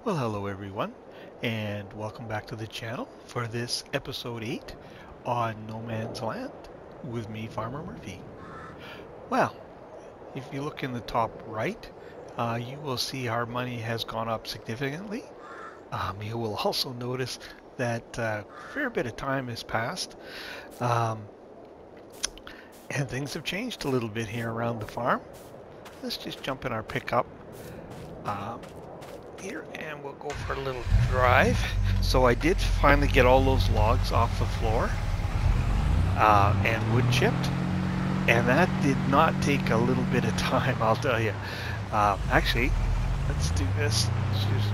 Well, hello everyone, and welcome back to the channel for this episode 8 on No Man's Land with me, Farmer Murphy. Well, if you look in the top right, you will see our money has gone up significantly. You will also notice that a fair bit of time has passed, and things have changed a little bit here around the farm. Let's just jump in our pickup. Here, and we'll go for a little drive. So I did finally get all those logs off the floor and wood chipped, and that did not take a little bit of time, I'll tell you. Actually, let's do this. Let's just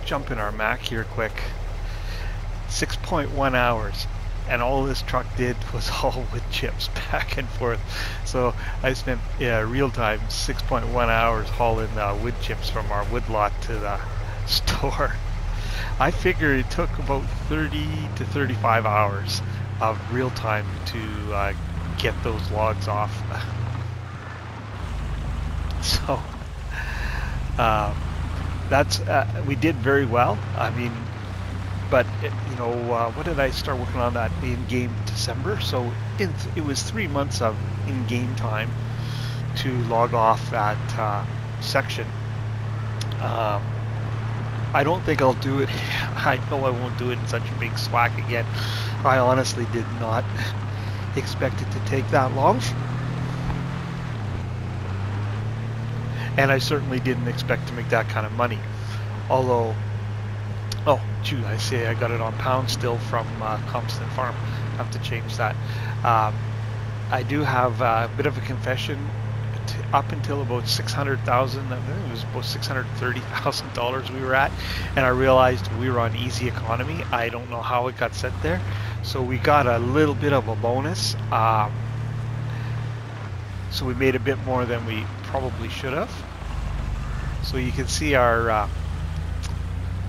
jump in our Mac here quick. 6.1 hours. And all this truck did was all wood chips back and forth. So I spent real time 6.1 hours hauling wood chips from our woodlot to the store. I figure it took about 30 to 35 hours of real time to get those logs off. So that's we did very well. I mean, but you know, what did I start working on that in game December? So it was 3 months of in-game time to log off that section. I don't think I'll do it. I know I won't do it in such a big swack again. I honestly did not expect it to take that long. And I certainly didn't expect to make that kind of money. Although, oh, shoot, I say I got it on pound still from Compton Farm. I have to change that. I do have a bit of a confession. Up until about 600,000, I think it was about $630,000 we were at, and I realized we were on easy economy. I don't know how it got set there. So we got a little bit of a bonus. So we made a bit more than we probably should have. So you can see our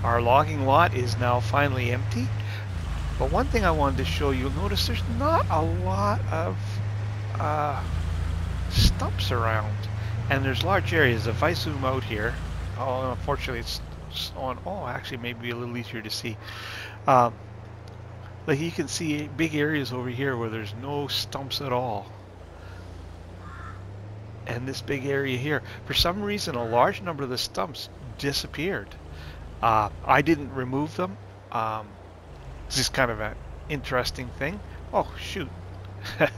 logging lot is now finally empty. But one thing I wanted to show you, notice there's not a lot of stumps around, and there's large areas. If I zoom out here, oh, unfortunately it's on. Oh, actually maybe a little easier to see. Like you can see big areas over here where there's no stumps at all. And this big area here, for some reason, a large number of the stumps disappeared. I didn't remove them. This is kind of an interesting thing. Oh, shoot.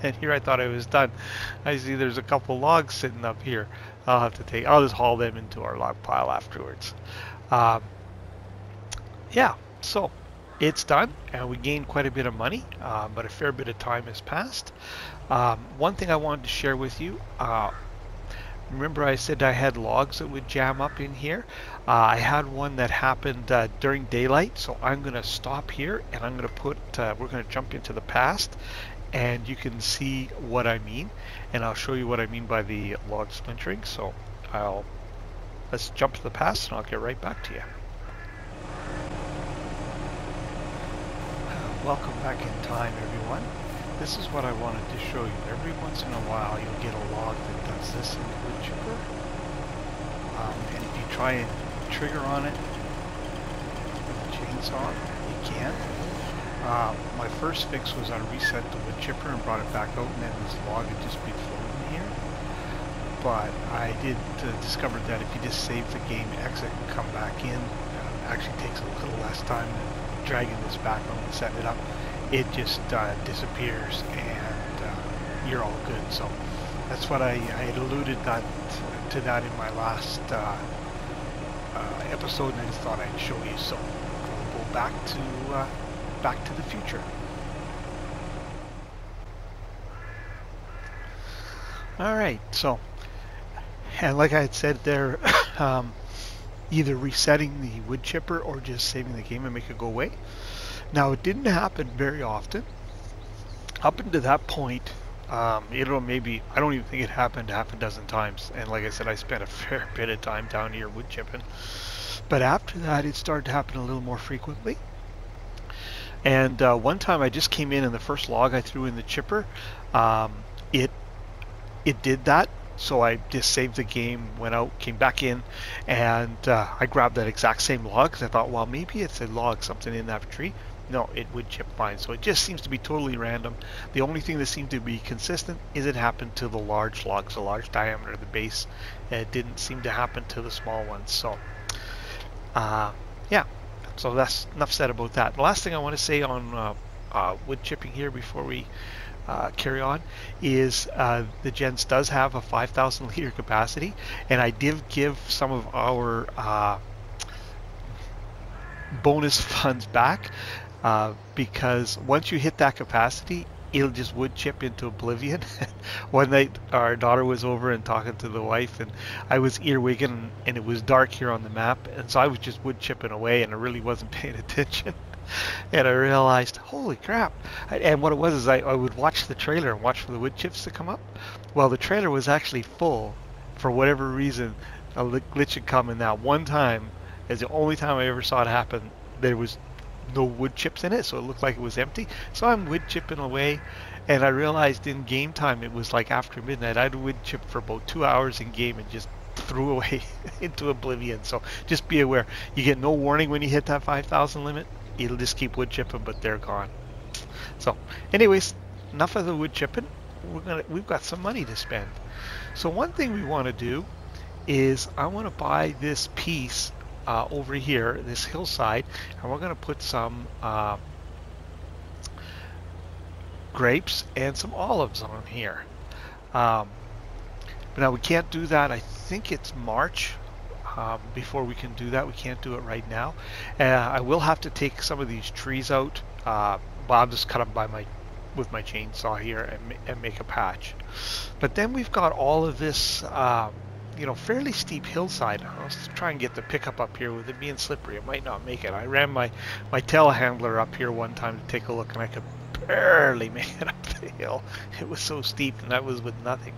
And here I thought I was done. I see there's a couple logs sitting up here. I'll just haul them into our log pile afterwards. Yeah, so it's done, and we gained quite a bit of money, but a fair bit of time has passed. One thing I wanted to share with you, remember I said I had logs that would jam up in here? I had one that happened during daylight, so I'm going to stop here, and I'm going to put, we're going to jump into the past, and you can see what I mean, and I'll show you what I mean by the log splintering. So let's jump to the past, and I'll get right back to you. Welcome back in time, everyone. This is what I wanted to show you. Every once in a while you'll get a log that does this in the wood chipper, and if you try and trigger on it with the chainsaw, you can't. My first fix was I reset the wood chipper and brought it back out, and then this log would just be floating here. But I did discover that if you just save the game, exit, and come back in, it actually takes a little less time than dragging this back out and setting it up. It just disappears, and you're all good. So that's what I had alluded to that in my last episode, and I just thought I'd show you. So we'll go back to the future. All right, so, and like I had said there, either resetting the wood chipper or just saving the game and make it go away. Now, it didn't happen very often. Up until that point, maybe, I don't even think it happened half a dozen times. And like I said, I spent a fair bit of time down here wood chipping. But after that, it started to happen a little more frequently. And one time I just came in, and the first log I threw in the chipper, it did that So I just saved the game, went out, came back in, and I grabbed that exact same log because I thought, well, maybe it's a log, something in that tree. No, it would chip fine. So it just seems to be totally random. The only thing that seemed to be consistent is it happened to the large logs, the large diameter of the base. It didn't seem to happen to the small ones. So, yeah. So that's enough said about that. The last thing I want to say on wood chipping here before we carry on is the Gens does have a 5,000 liter capacity, and I did give some of our bonus funds back because once you hit that capacity, it'll just wood chip into oblivion. One night our daughter was over and talking to the wife, and I was earwigging, and it was dark here on the map, and so I was just wood chipping away, and I really wasn't paying attention. And I realized, holy crap. And what it was is I would watch the trailer and watch for the wood chips to come up. Well, the trailer was actually full. For whatever reason, a glitch had come, and that one time is the only time I ever saw it happen. There was no wood chips in it, so it looked like it was empty. So I'm wood chipping away, and I realized in game time, it was like after midnight, I'd wood chip for about 2 hours in game and just threw away into oblivion. So just be aware, you get no warning when you hit that 5,000 limit. It'll just keep wood chipping, but they're gone. So anyways, enough of the wood chipping. We've got some money to spend. So one thing we want to do is I want to buy this piece over here, this hillside, and we're going to put some grapes and some olives on here. But now we can't do that. I think it's March. Before we can do that, we can't do it right now. I will have to take some of these trees out, but I'll just cut them with my chainsaw here and make a patch. But then we've got all of this, fairly steep hillside. Let's try and get the pickup up here. With it being slippery, it might not make it. I ran my telehandler up here one time to take a look, and I could barely make it up the hill. It was so steep, and that was with nothing.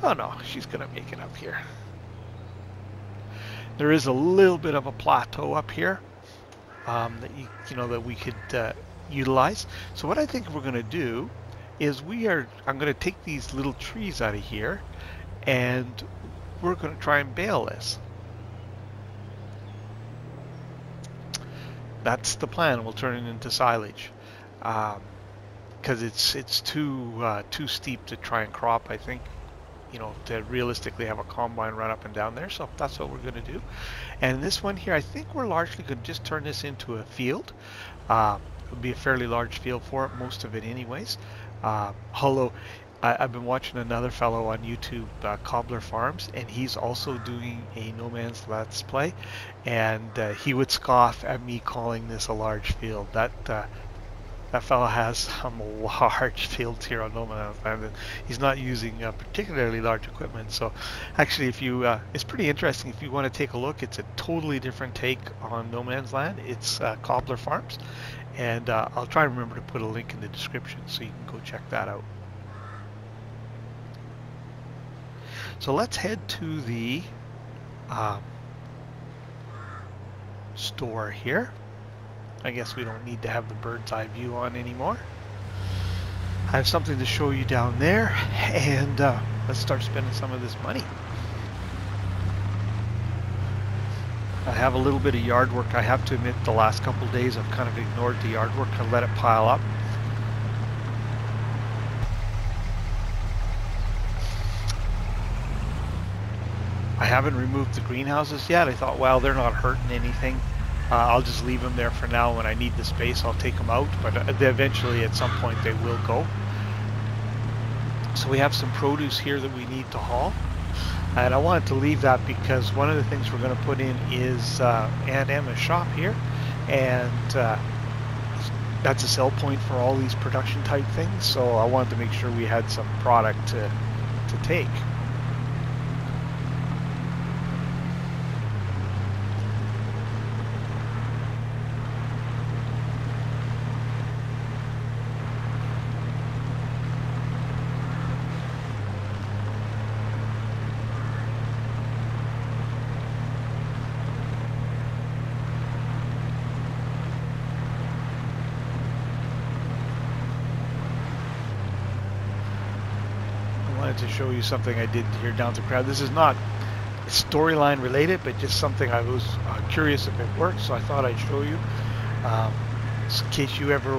Oh no, she's gonna make it up here. There is a little bit of a plateau up here that that we could utilize. So what I think we're going to do is I'm going to take these little trees out of here, and we're going to try and bale this. That's the plan. We'll turn it into silage because it's too steep to try and crop, I think. To realistically have a combine run up and down there. So that's what we're going to do. And this one here, I think we're largely going to just turn this into a field. It'll be a fairly large field for it, most of it anyways. Although I've been watching another fellow on YouTube, Cobbler Farms, and he's also doing a No Man's Let's Play, and he would scoff at me calling this a large field. That fellow has some large fields here on No Man's Land, and he's not using particularly large equipment. So actually, it's pretty interesting. If you want to take a look, it's a totally different take on No Man's Land. It's Cobbler Farms, and I'll try and remember to put a link in the description so you can go check that out. So let's head to the store here. I guess we don't need to have the bird's eye view on anymore. I have something to show you down there, and let's start spending some of this money. I have a little bit of yard work. I have to admit, the last couple of days I've kind of ignored the yard work and let it pile up. I haven't removed the greenhouses yet. I thought, well, they're not hurting anything. I'll just leave them there for now. When I need the space, I'll take them out, but eventually at some point they will go. So we have some produce here that we need to haul, and I wanted to leave that because one of the things we're going to put in is Aunt Emma's shop here, and that's a sell point for all these production type things, so I wanted to make sure we had some product to take. wanted to show you something I did here down to crowd. This is not storyline related, but just something I was curious if it works, so I thought I'd show you. In case you ever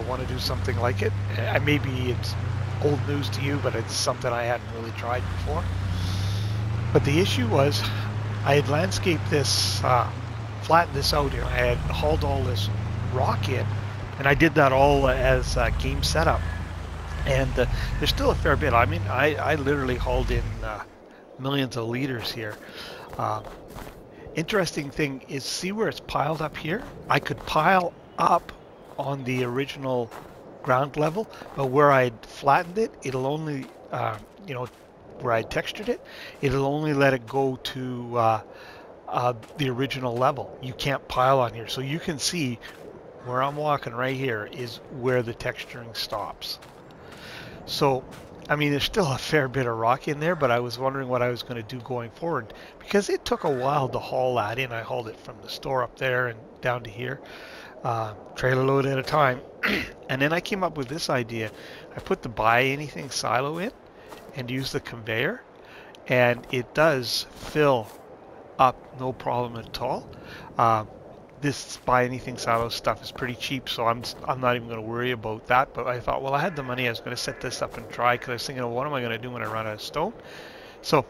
want to do something like it. Maybe it's old news to you, but it's something I hadn't really tried before. But the issue was I had landscaped this, flattened this out, and I had hauled all this rock in, and I did that all as game setup. And there's still a fair bit. I mean, I literally hauled in millions of liters here. Interesting thing is, see where it's piled up here? I could pile up on the original ground level, but where I'd flattened it, it'll only, where I textured it, it'll only let it go to the original level. You can't pile on here. So you can see where I'm walking right here is where the texturing stops. So, I mean, there's still a fair bit of rock in there, but I was wondering what I was going to do going forward, because it took a while to haul that in. I hauled it from the store up there and down to here, trailer load at a time. And then I came up with this idea. I put the buy anything silo in and use the conveyor, and it does fill up no problem at all. This buy anything silo stuff is pretty cheap, so I'm not even going to worry about that. But I thought, well, I had the money, I was going to set this up and try, because I was thinking, well, what am I going to do when I run out of stone? So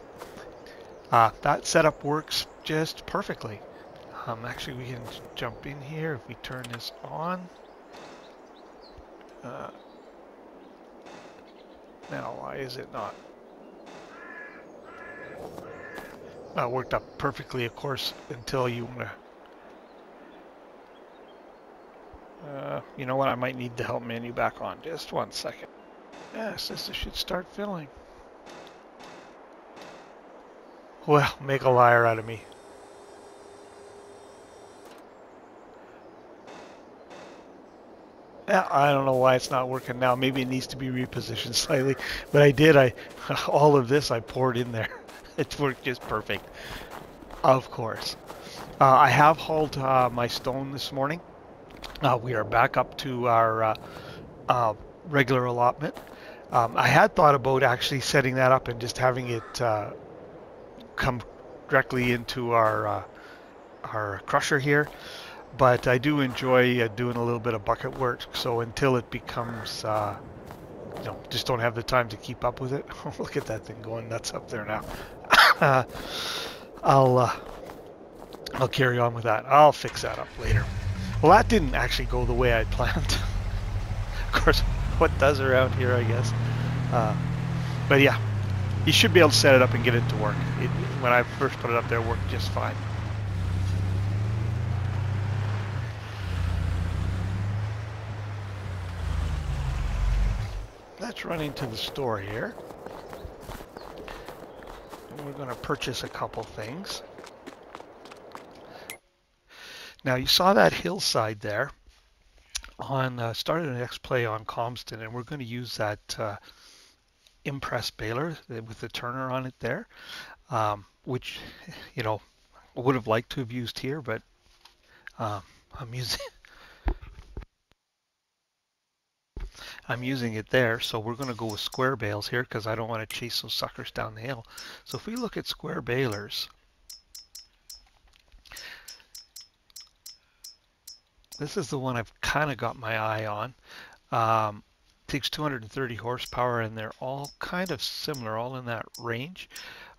that setup works just perfectly. Actually, we can jump in here if we turn this on. Now, why is it not? It worked up perfectly, of course, until you want to... you know what? I might need the help menu back on. Just 1 second. Yes, this should start filling. Well, make a liar out of me. Yeah, I don't know why it's not working now. Maybe it needs to be repositioned slightly. But I did. All of this I poured in there. It worked just perfect. Of course. I have hauled my stone this morning. We are back up to our regular allotment. I had thought about actually setting that up and just having it come directly into our crusher here. But I do enjoy doing a little bit of bucket work, so until it becomes, just don't have the time to keep up with it. Look at that thing going nuts up there now. I'll carry on with that. I'll fix that up later. Well, that didn't actually go the way I planned. Of course, what does around here, I guess. But yeah, you should be able to set it up and get it to work. When I first put it up there, it worked just fine. Let's run into the store here. And we're going to purchase a couple things. Now, you saw that hillside there on started an X-Play on Comston, and we're going to use that impress baler with the turner on it there, which, I would have liked to have used here, but I'm using it there, so we're going to go with square bales here because I don't want to chase those suckers down the hill. So if we look at square balers, this is the one I've kind of got my eye on. Takes 230 horsepower, and they're all kind of similar, all in that range.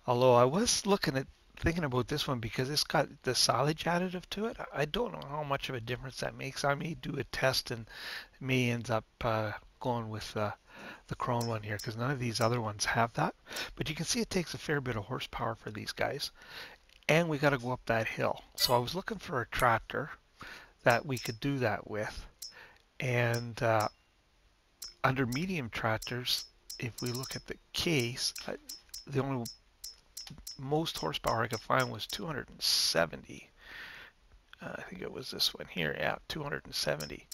Although I was thinking about this one because it's got the silage additive to it. I don't know how much of a difference that makes. I may do a test and may end up going with the Krone one here because none of these other ones have that. But you can see it takes a fair bit of horsepower for these guys. And we got to go up that hill. So I was looking for a tractor that we could do that with. And under medium tractors, if we look at the case, the only most horsepower I could find was 270. I think it was this one here. Yeah, 270.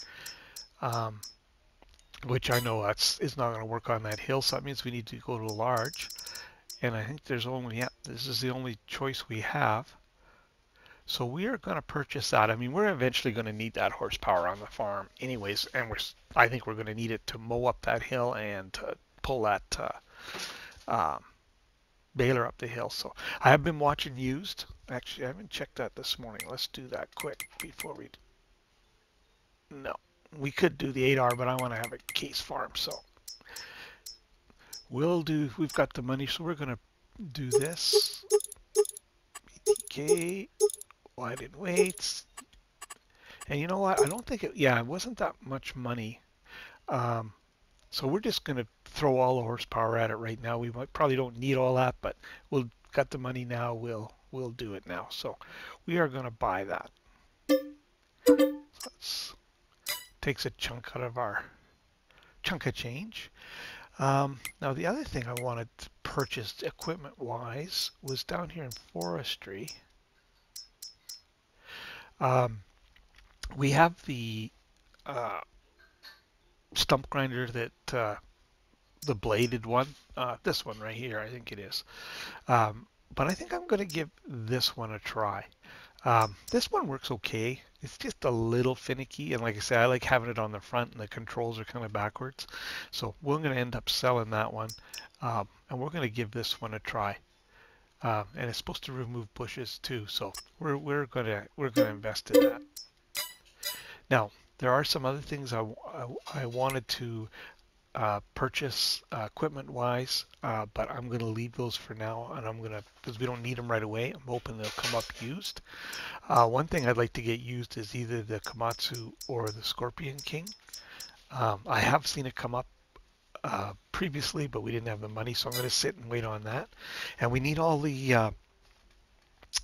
Which I know is not going to work on that hill, so that means we need to go to a large. And I think there's only, this is the only choice we have. So we are going to purchase that. I mean, we're eventually going to need that horsepower on the farm anyways, and I think we're going to need it to mow up that hill and to pull that um, baler up the hill. So I have been watching used. Actually, I haven't checked that this morning. Let's do that quick before we... No, we could do the 8R, but I want to have a case farm. So we've got the money, so we're going to do this. BTK, wide in weights. And you know what? I don't think it wasn't that much money. So we're just going to throw all the horsepower at it right now. We probably don't need all that, but we'll got the money now. We'll do it now. So we are going to buy that. That takes a chunk out of our chunk of change. Now the other thing I wanted to purchase equipment-wise was down here in forestry. We have the stump grinder that the bladed one, this one right here, I think it is. But I think I'm going to give this one a try. This one works okay. It's just a little finicky, and like I said, I like having it on the front, and the controls are kind of backwards. So we're going to end up selling that one, and we're going to give this one a try. And it's supposed to remove bushes too, so we're going to invest in that. Now there are some other things I wanted to purchase equipment-wise, but I'm going to leave those for now, and because we don't need them right away. I'm hoping they'll come up used. One thing I'd like to get used is either the Komatsu or the Scorpion King. I have seen it come up previously, but we didn't have the money, so I'm going to sit and wait on that. And we need all the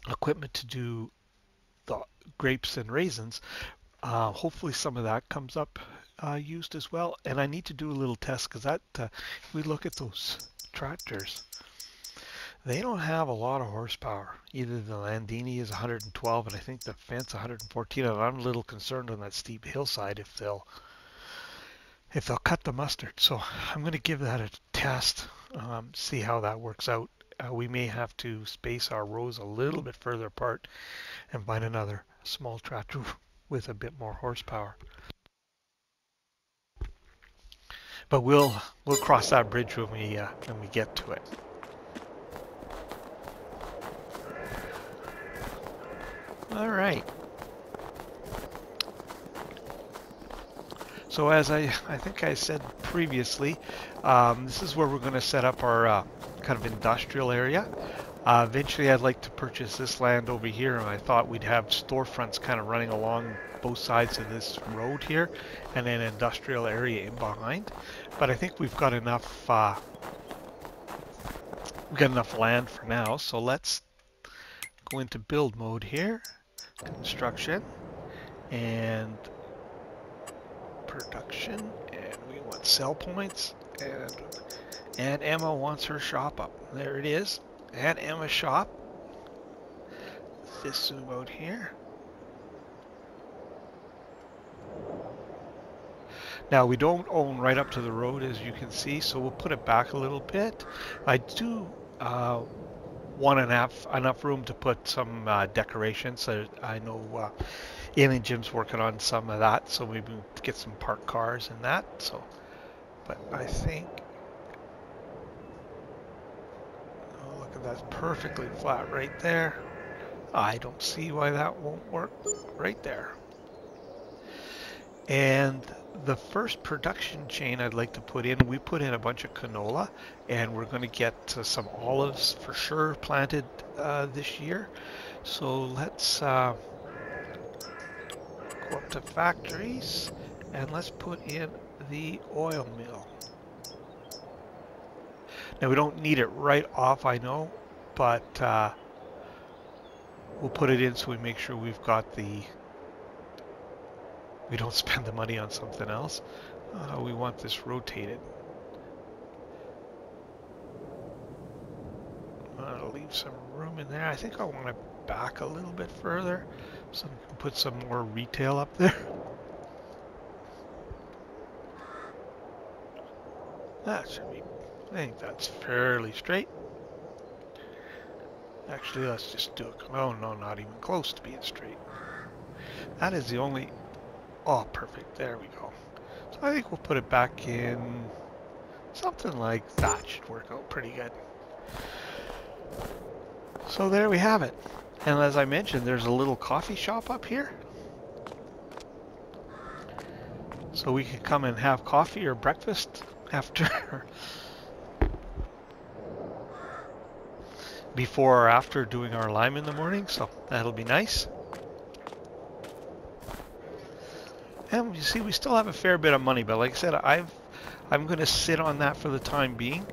equipment to do the grapes and raisins. Hopefully some of that comes up used as well. And I need to do a little test because if we look at those tractors, they don't have a lot of horsepower. Either the Landini is 112 and I think the Fence 114, and I'm a little concerned on that steep hillside if they'll cut the mustard. So I'm going to give that a test, see how that works out. We may have to space our rows a little bit further apart and find another small tractor with a bit more horsepower. But we'll cross that bridge when we get to it. All right. So as I think I said previously, this is where we're going to set up our kind of industrial area. Eventually I'd like to purchase this land over here, and I thought we'd have storefronts kind of running along both sides of this road here, and an industrial area in behind. But I think we've got enough land for now, so let's go into build mode here, construction, and production, and we want sell points, and Emma wants her shop up. There it is. Add Emma's shop. This zoom out here. Now we don't own right up to the road, as you can see, so we'll put it back a little bit. I do want enough room to put some decorations. So I know Alien Jim's working on some of that, so maybe we'll get some parked cars and that. So, but I think. That's perfectly flat right there. I don't see why that won't work right there. And the first production chain I'd like to put in, we put in a bunch of canola, and we're going to get some olives for sure planted this year. So let's go up to factories, and let's put in the oil mill. Now we don't need it right off, I know, but we'll put it in so we make sure we've got we don't spend the money on something else. We want this rotated. I'll leave some room in there. I think I want to back a little bit further so we can put some more retail up there. That should be, I think that's fairly straight. Actually, let's just do it. Oh no, not even close to being straight. That is the only, oh perfect, there we go. So I think we'll put it back in Something like that should work out pretty good. So there we have it. And as I mentioned, there's a little coffee shop up here. So we can come and have coffee or breakfast after, before or after doing our lime in the morning. So that'll be nice. And you see, we still have a fair bit of money, but like I said, I'm going to sit on that for the time being.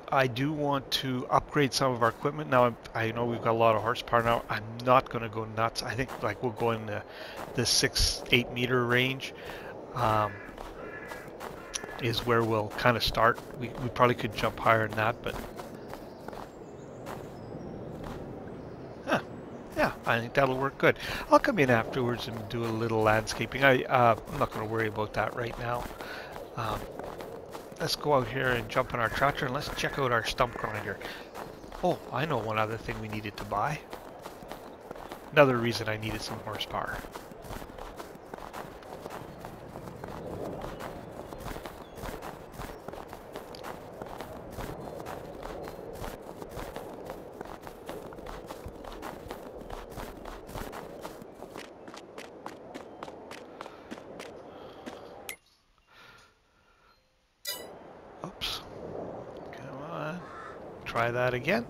I do want to upgrade some of our equipment. Now, I know we've got a lot of horsepower now. I'm not going to go nuts. I think like we'll go in the 6-8 meter range is where we'll kind of start. We probably could jump higher than that, but yeah, I think that'll work good. I'll come in afterwards and do a little landscaping. I'm not going to worry about that right now. Let's go out here and jump in our tractor and let's check out our stump grinder. Oh, I know one other thing we needed to buy. Another reason I needed some horsepower. Try that again.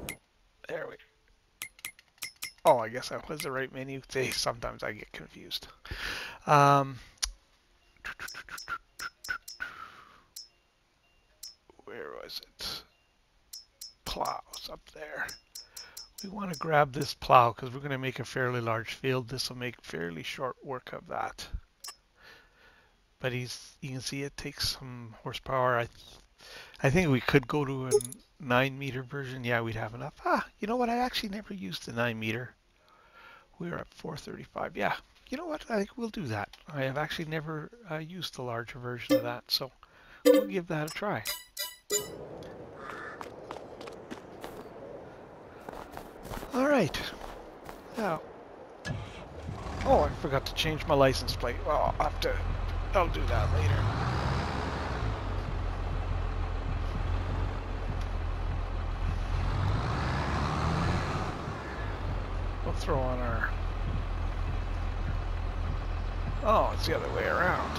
There we go. Oh, I guess that was the right menu. Sometimes I get confused. Where was it? Plows up there. We want to grab this plow because we're going to make a fairly large field. This will make fairly short work of that. But you can see it takes some horsepower. I think we could go to a 9 meter version. Yeah, we'd have enough. You know what? I actually never used the 9 meter. We were at 435. Yeah, you know what? I think we'll do that. I have actually never used the larger version of that, so we'll give that a try. All right. Now, oh, I forgot to change my license plate. Well, I'll do that later. Throw on our... Oh, it's the other way around.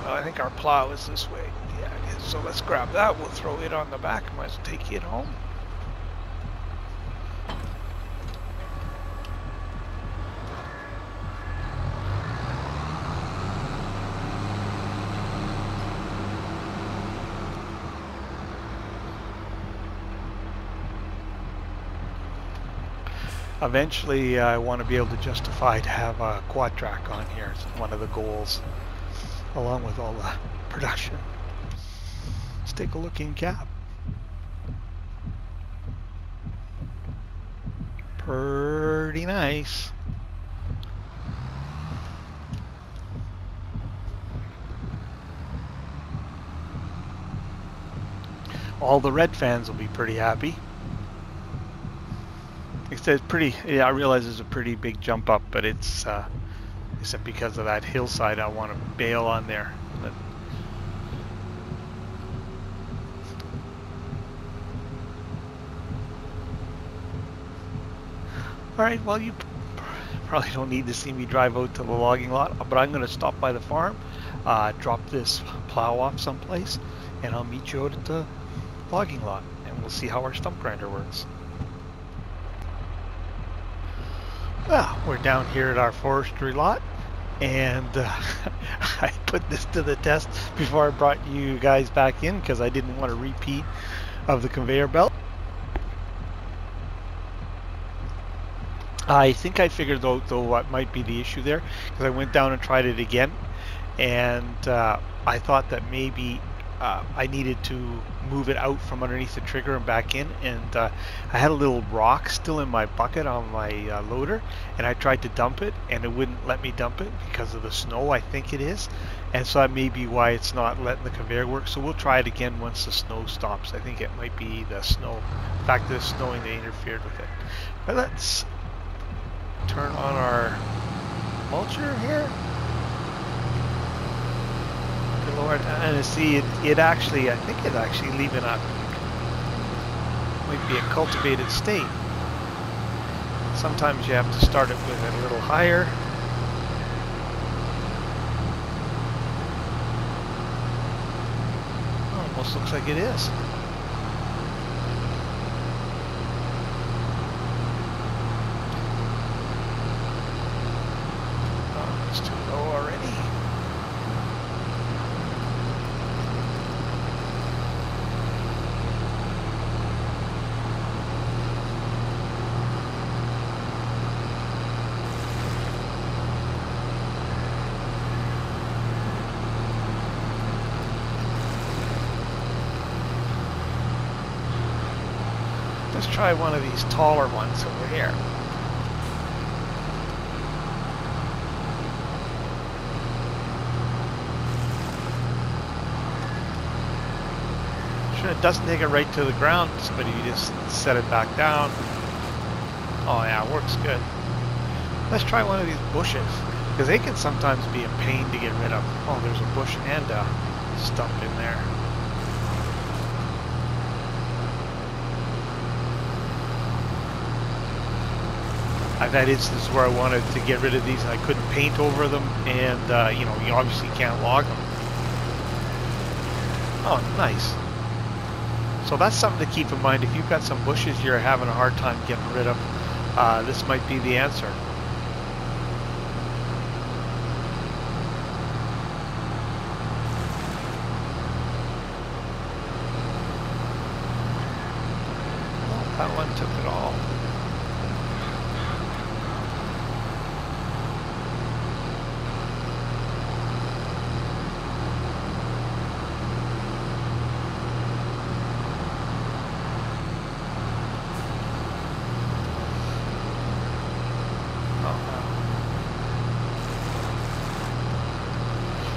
Well, I think our plow is this way. Yeah, it is. So let's grab that. We'll throw it on the back. Might as well take it home. Eventually, I want to be able to justify to have a quad track on here. It's one of the goals, along with all the production. Let's take a look in cab. Pretty nice. All the red fans will be pretty happy. It's pretty. Yeah, I realize it's a pretty big jump up, but it's except because of that hillside, I want to bail on there. But all right. Well, you probably don't need to see me drive out to the logging lot, but I'm going to stop by the farm, drop this plow off someplace, and I'll meet you out at the logging lot, and we'll see how our stump grinder works. Well, we're down here at our forestry lot, and I put this to the test before I brought you guys back in because I didn't want a repeat of the conveyor belt. I think I figured out though what might be the issue there because I went down and tried it again, and I thought that maybe I needed to move it out from underneath the trigger and back in, and I had a little rock still in my bucket on my loader, and I tried to dump it and it wouldn't let me dump it because of the snow, I think it is, and so that may be why it's not letting the conveyor work. So we'll try it again once the snow stops. I think it might be the snow, the fact that it's snowing that interfered with it. But let's turn on our mulcher here. Lower hard to see it actually, I think it's actually leaving a, might be a cultivated state. Sometimes you have to start it with it a little higher. Almost looks like it is. Oh, it's too low already. Let's try one of these taller ones over here. Sure, it doesn't take it right to the ground, but you just set it back down. Oh yeah, it works good. Let's try one of these bushes, because they can sometimes be a pain to get rid of. Oh, there's a bush and a stump in there. I've had instances where I wanted to get rid of these and I couldn't paint over them, and you know, you obviously can't log them. Oh, nice. So that's something to keep in mind. If you've got some bushes you're having a hard time getting rid of, this might be the answer. Oh, that one took it all.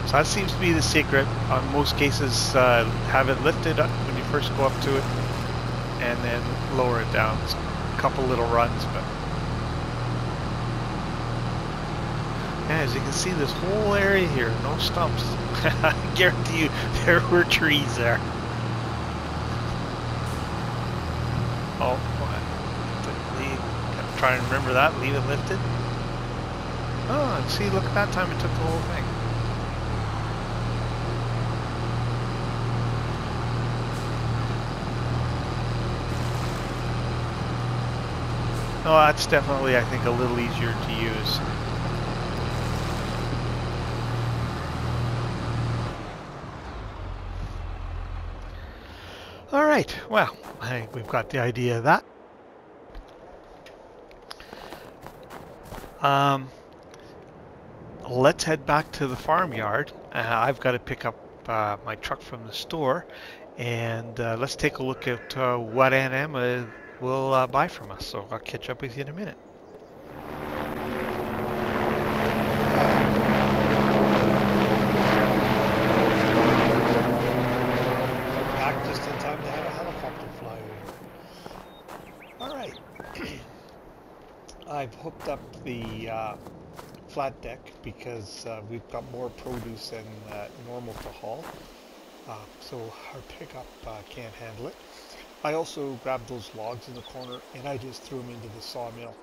So that seems to be the secret. On most cases, have it lifted up when you first go up to it, and then lower it down. It's a couple little runs, but yeah, as you can see, this whole area here, no stumps. I guarantee you, there were trees there. Oh, gotta try and remember that. Leave it lifted. Oh, and see, look at that time it took the whole thing. No, that's definitely, I think, a little easier to use. All right, well, I think we've got the idea of that. Let's head back to the farmyard. I've got to pick up my truck from the store, and let's take a look at what Aunt Emma will buy from us. So I'll catch up with you in a minute. Back just in time to have a helicopter fly over. All right. I've hooked up the flat deck because we've got more produce than normal to haul. So our pickup can't handle it. I also grabbed those logs in the corner and I just threw them into the sawmill.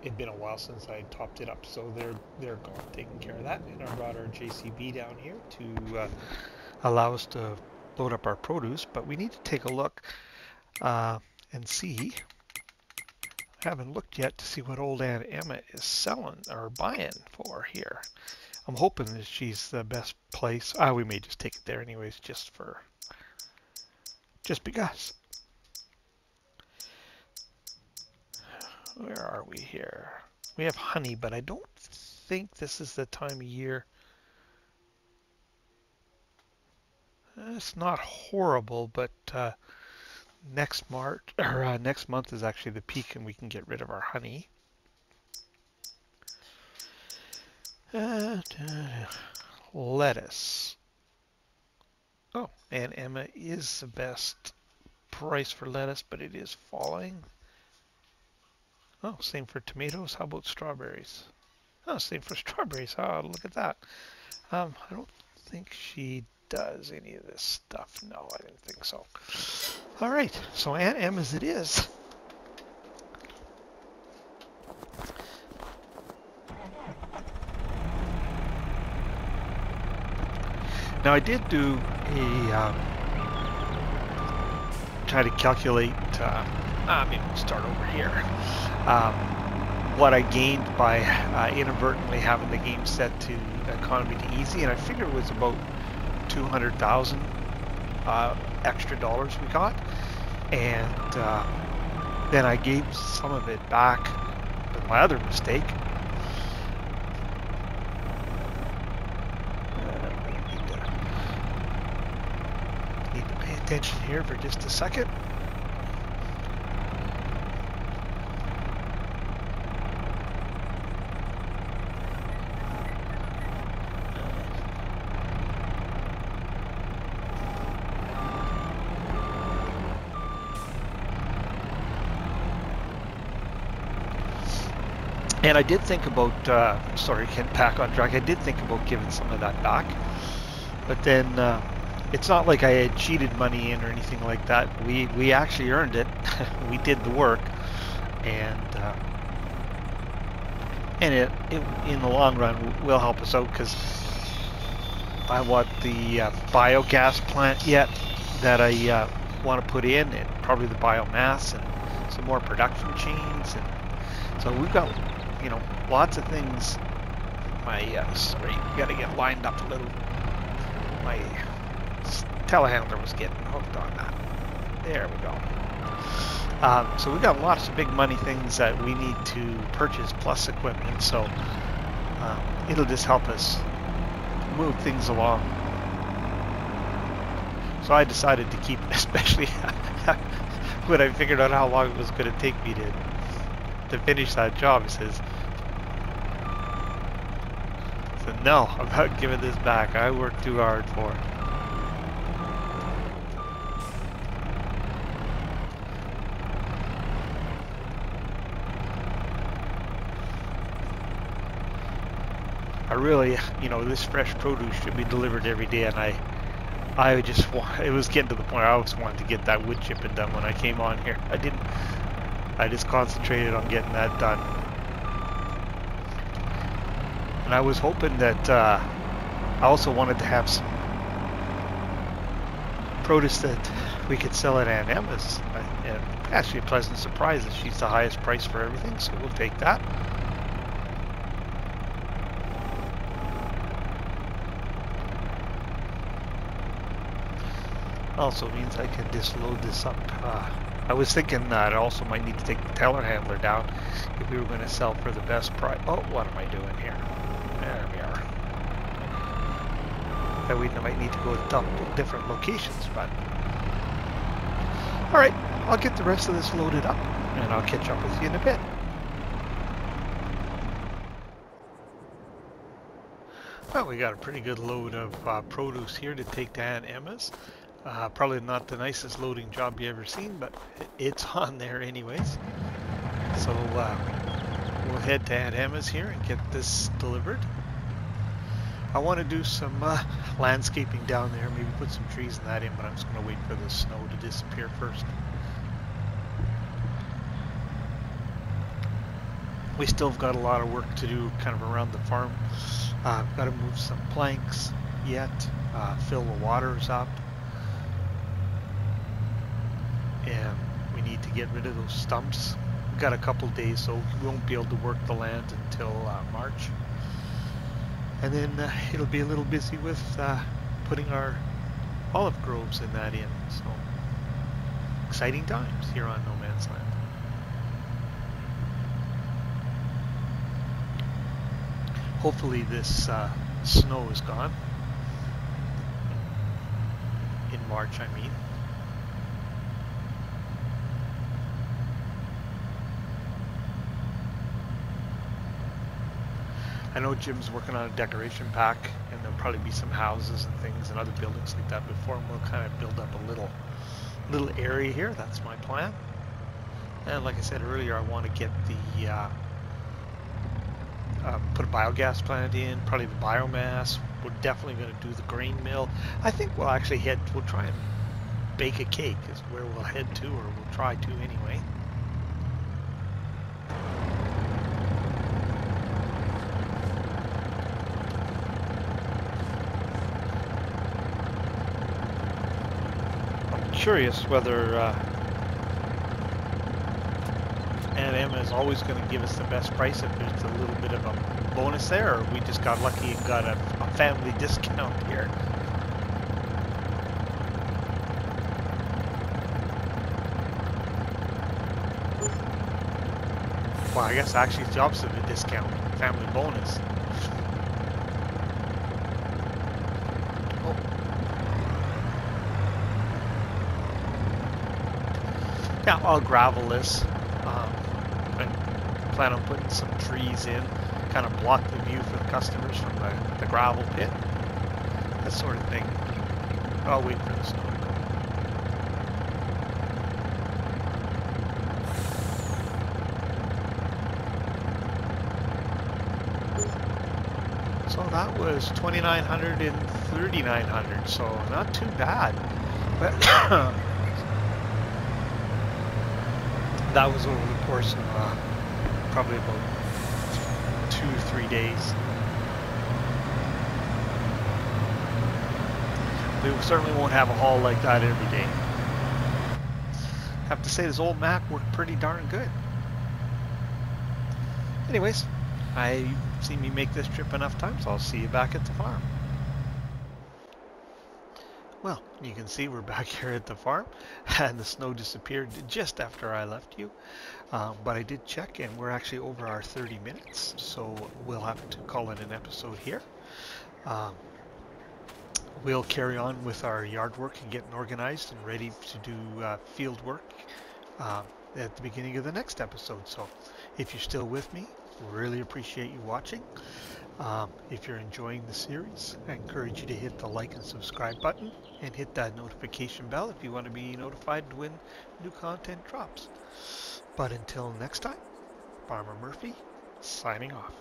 It'd been a while since I topped it up, so they're gone, taking care of that. And I brought our JCB down here to allow us to load up our produce. But we need to take a look and see. I haven't looked yet to see what old Aunt Emma is selling or buying for here. I'm hoping that she's the best place. We may just take it there anyways, just because. Where are we here? We have honey, but I don't think this is the time of year. It's not horrible, but next month is actually the peak, and we can get rid of our honey. Lettuce. Oh, and Emma is the best price for lettuce, but it is falling. Oh, same for tomatoes. How about strawberries? Oh, same for strawberries. Oh, look at that. I don't think she does any of this stuff. No, I didn't think so. All right, so Aunt Emma's it is. Now I did do a try to calculate. Maybe we'll start over here. What I gained by inadvertently having the game set to economy to easy, and I figured it was about 200,000 extra dollars we got, and then I gave some of it back with my other mistake. Need to pay attention here for just a second. And I did think about, sorry, getting back on track, I did think about giving some of that back. But then, it's not like I had cheated money in or anything like that. We actually earned it. We did the work. And it, in the long run, will help us out, because I want the biogas plant yet that I want to put in, and probably the biomass, and some more production chains. And so we've got, you know, lots of things. My sorry, got to get lined up a little. My telehandler was getting hooked on that. There we go. So we got lots of big money things that we need to purchase, plus equipment. So it'll just help us move things along. So I decided to keep, especially when I figured out how long it was going to take me to finish that job. It says, no, I'm not giving this back. I worked too hard for it. I really, you know, this fresh produce should be delivered every day, and I just want, it was getting to the point I always wanted to get that wood chipping done when I came on here. I just concentrated on getting that done. And I was hoping that I also wanted to have some produce that we could sell at Aunt Emma's. And actually a pleasant surprise that she's the highest price for everything, so we'll take that. Also means I can just load this up. I was thinking that I also might need to take the telehandler down if we were going to sell for the best price. Oh, what am I doing here? There we are. That we might need to go to different locations, but... Alright, I'll get the rest of this loaded up, and I'll catch up with you in a bit. Well, we got a pretty good load of produce here to take to Aunt Emma's. Probably not the nicest loading job you ever seen, but it's on there anyways. So we'll head to Aunt Emma's here and get this delivered. I want to do some landscaping down there, maybe put some trees and that in, but I'm just going to wait for the snow to disappear first. We still have got a lot of work to do kind of around the farm. I've got to move some planks yet, fill the waters up. And we need to get rid of those stumps. We've got a couple days, so we won't be able to work the land until March. And then it'll be a little busy with putting our olive groves in that in. So exciting times here on No Man's Land. Hopefully this snow is gone. In March, I mean. I know Jim's working on a decoration pack, and there'll probably be some houses and things and other buildings like that before, and we'll kind of build up a little area here. That's my plan. And like I said earlier, I want to get the put a biogas plant in, probably the biomass. We're definitely going to do the grain mill. I think we'll actually we'll try and bake a cake is where we'll head to, or we'll try to anyway. I'm curious whether Emma is always going to give us the best price if there's a little bit of a bonus there, or we just got lucky and got a family discount here. Well, I guess actually it's the opposite of a discount, family bonus. Oh. Yeah, I'll gravel this. And plan on putting some trees in, kind of block the view for the customers from the gravel pit, that sort of thing. I'll wait for the snow to go. So that was 2,900 and 3,900, so not too bad. But that was over the course of probably about 2 or 3 days. We certainly won't have a haul like that every day. Have to say this old Mac worked pretty darn good. Anyways, I've seen me make this trip enough times, so I'll see you back at the farm. Well, you can see we're back here at the farm, and the snow disappeared just after I left you. But I did check, and we're actually over our 30 minutes, so we'll have to call it an episode here. We'll carry on with our yard work and getting organized and ready to do field work at the beginning of the next episode. So if you're still with me, really appreciate you watching. If you're enjoying the series, I encourage you to hit the like and subscribe button and hit that notification bell if you want to be notified when new content drops. But until next time, Farmer Murphy signing off.